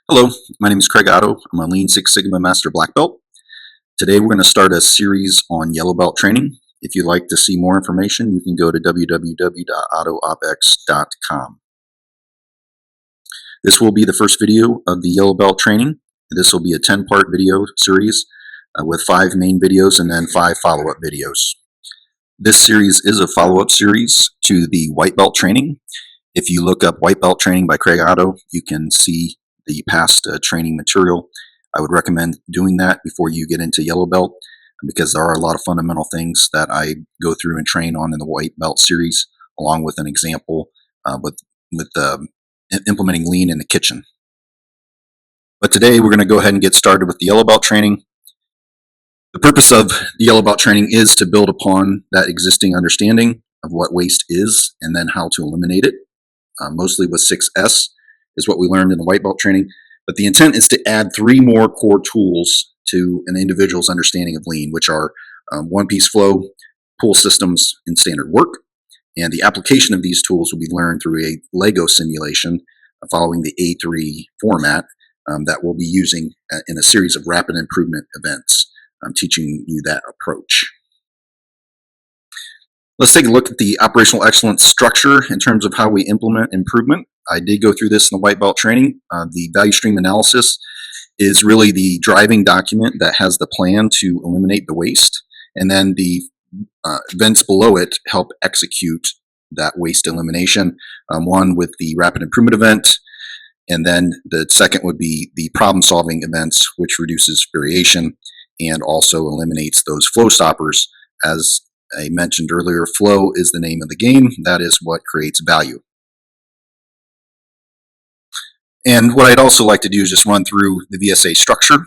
Hello, my name is Craig Otto. I'm a Lean Six Sigma Master Black Belt. Today we're going to start a series on yellow belt training. If you'd like to see more information, you can go to www.ottoopex.com. This will be the first video of the yellow belt training. This will be a 10-part video series with 5 main videos and then 5 follow-up videos. This series is a follow-up series to the white belt training. If you look up white belt training by Craig Otto, you can see the past training material. I would recommend doing that before you get into yellow belt because there are a lot of fundamental things that I go through and train on in the white belt series, along with an example with implementing lean in the kitchen. But today we're going to go ahead and get started with the yellow belt training. The purpose of the yellow belt training is to build upon that existing understanding of what waste is and then how to eliminate it, mostly with 6S is what we learned in the white belt training. But the intent is to add 3 more core tools to an individual's understanding of lean, which are one-piece flow, pull systems, and standard work. And the application of these tools will be learned through a Lego simulation following the A3 format that we'll be using in a series of rapid improvement events. I'm teaching you that approach. Let's take a look at the operational excellence structure in terms of how we implement improvement. I did go through this in the white belt training. The value stream analysis is really the driving document that has the plan to eliminate the waste, and then the events below it help execute that waste elimination. One with the rapid improvement event, and then the second would be the problem solving events, which reduces variation and also eliminates those flow stoppers. As I mentioned earlier, flow is the name of the game. That is what creates value. And what I'd also like to do is just run through the VSA structure.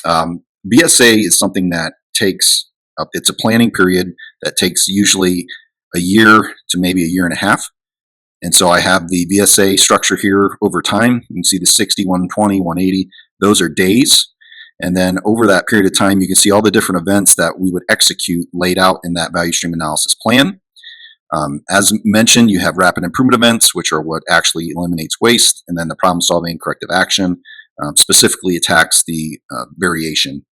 VSA is something that takes, it's a planning period that takes usually a year to maybe a year and a half. And so I have the VSA structure here over time. You can see the 60, 120, 180. Those are days. And then over that period of time, you can see all the different events that we would execute laid out in that value stream analysis plan. As mentioned, you have rapid improvement events, which are what actually eliminates waste, and then the problem-solving corrective action specifically attacks the variation.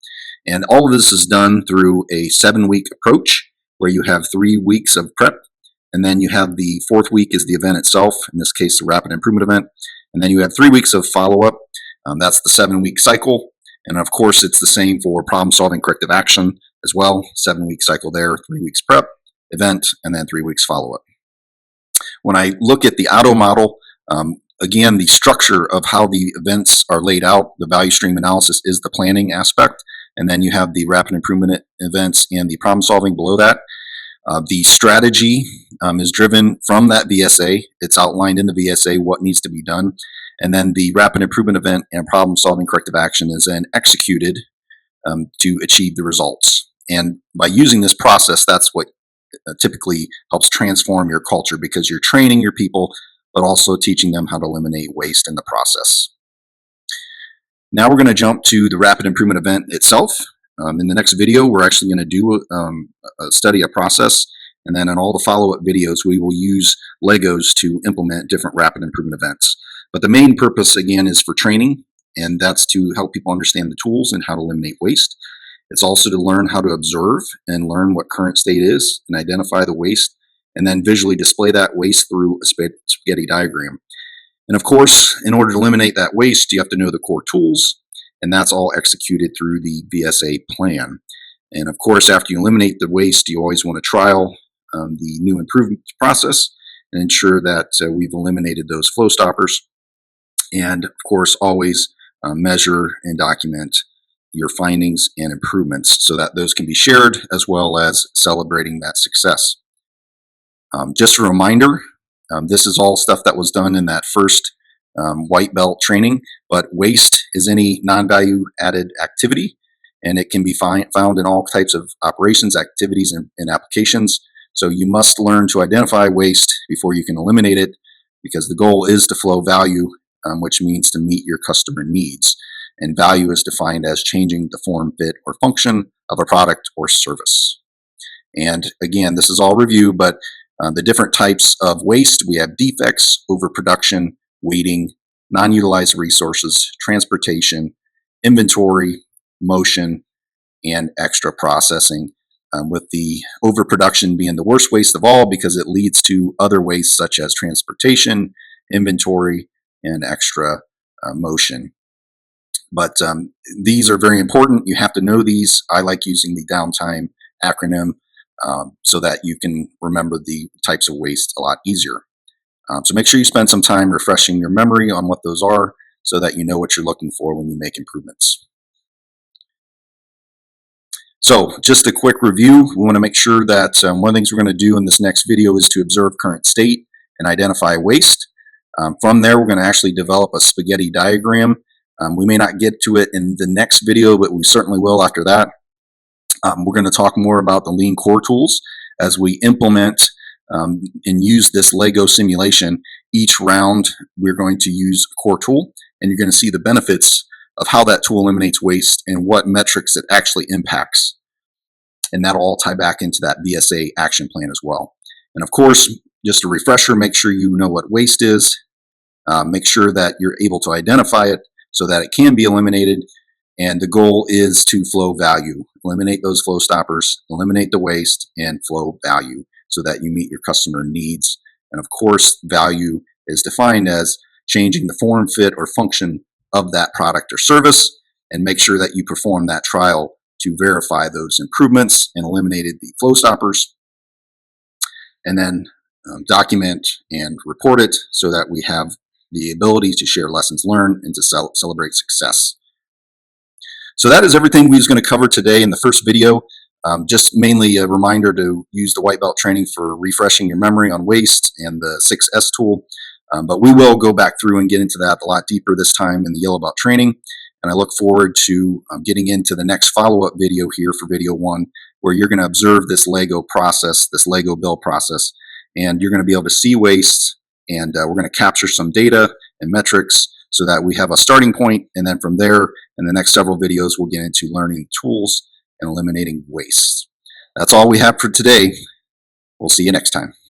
And all of this is done through a 7-week approach, where you have 3 weeks of prep, and then you have the 4th week is the event itself, in this case, the rapid improvement event, and then you have 3 weeks of follow-up. That's the 7-week cycle, and of course, it's the same for problem-solving corrective action as well. 7-week cycle there, 3 weeks prep, event, and then 3 weeks follow-up. When I look at the Otto model, again, the structure of how the events are laid out, the value stream analysis is the planning aspect, and then you have the rapid improvement events and the problem solving below that. The strategy is driven from that VSA. It's outlined in the VSA what needs to be done, and then the rapid improvement event and problem solving corrective action is then executed to achieve the results. And by using this process, that's what typically helps transform your culture, because you're training your people, but also teaching them how to eliminate waste in the process. Now we're going to jump to the rapid improvement event itself. In the next video, we're actually going to do study a process, and then in all the follow-up videos, we will use Legos to implement different rapid improvement events. But the main purpose, again, is for training, and that's to help people understand the tools and how to eliminate waste. It's also to learn how to observe and learn what current state is and identify the waste, and then visually display that waste through a spaghetti diagram. And of course, in order to eliminate that waste, you have to know the core tools, and that's all executed through the VSA plan. And of course, after you eliminate the waste, you always want to trial the new improvement process and ensure that we've eliminated those flow stoppers. And of course, always measure and document your findings and improvements so that those can be shared, as well as celebrating that success. Just a reminder, this is all stuff that was done in that first white belt training, but waste is any non-value added activity, and it can be found in all types of operations, activities, and applications. So you must learn to identify waste before you can eliminate it, because the goal is to flow value, which means to meet your customer needs. And value is defined as changing the form, fit, or function of a product or service. And again, this is all review, but the different types of waste, we have defects, overproduction, weighting, non-utilized resources, transportation, inventory, motion, and extra processing, with the overproduction being the worst waste of all because it leads to other wastes such as transportation, inventory, and extra motion. But these are very important. You have to know these. I like using the downtime acronym so that you can remember the types of waste a lot easier. So make sure you spend some time refreshing your memory on what those are so that you know what you're looking for when you make improvements. So just a quick review. We want to make sure that one of the things we're going to do in this next video is to observe current state and identify waste. From there, we're going to actually develop a spaghetti diagram. We may not get to it in the next video, but we certainly will after that. We're going to talk more about the lean core tools as we implement and use this Lego simulation. Each round, we're going to use a core tool, and you're going to see the benefits of how that tool eliminates waste and what metrics it actually impacts. And that'll all tie back into that BSA action plan as well. And of course, just a refresher, make sure you know what waste is. Make sure that you're able to identify it so that it can be eliminated. And the goal is to flow value. Eliminate those flow stoppers, eliminate the waste, and flow value so that you meet your customer needs. And of course, value is defined as changing the form, fit, or function of that product or service, and make sure that you perform that trial to verify those improvements and eliminated the flow stoppers. And then document and report it so that we have the ability to share lessons learned and to celebrate success. So that is everything we was going to cover today in the first video. Just mainly a reminder to use the white belt training for refreshing your memory on waste and the 6S tool. But we will go back through and get into that a lot deeper this time in the yellow belt training. And I look forward to getting into the next follow-up video here for video 1, where you're going to observe this Lego process, this Lego build process, and you're going to be able to see waste, and we're going to capture some data and metrics so that we have a starting point, and then from there, in the next several videos, we'll get into learning tools and eliminating waste. That's all we have for today. We'll see you next time.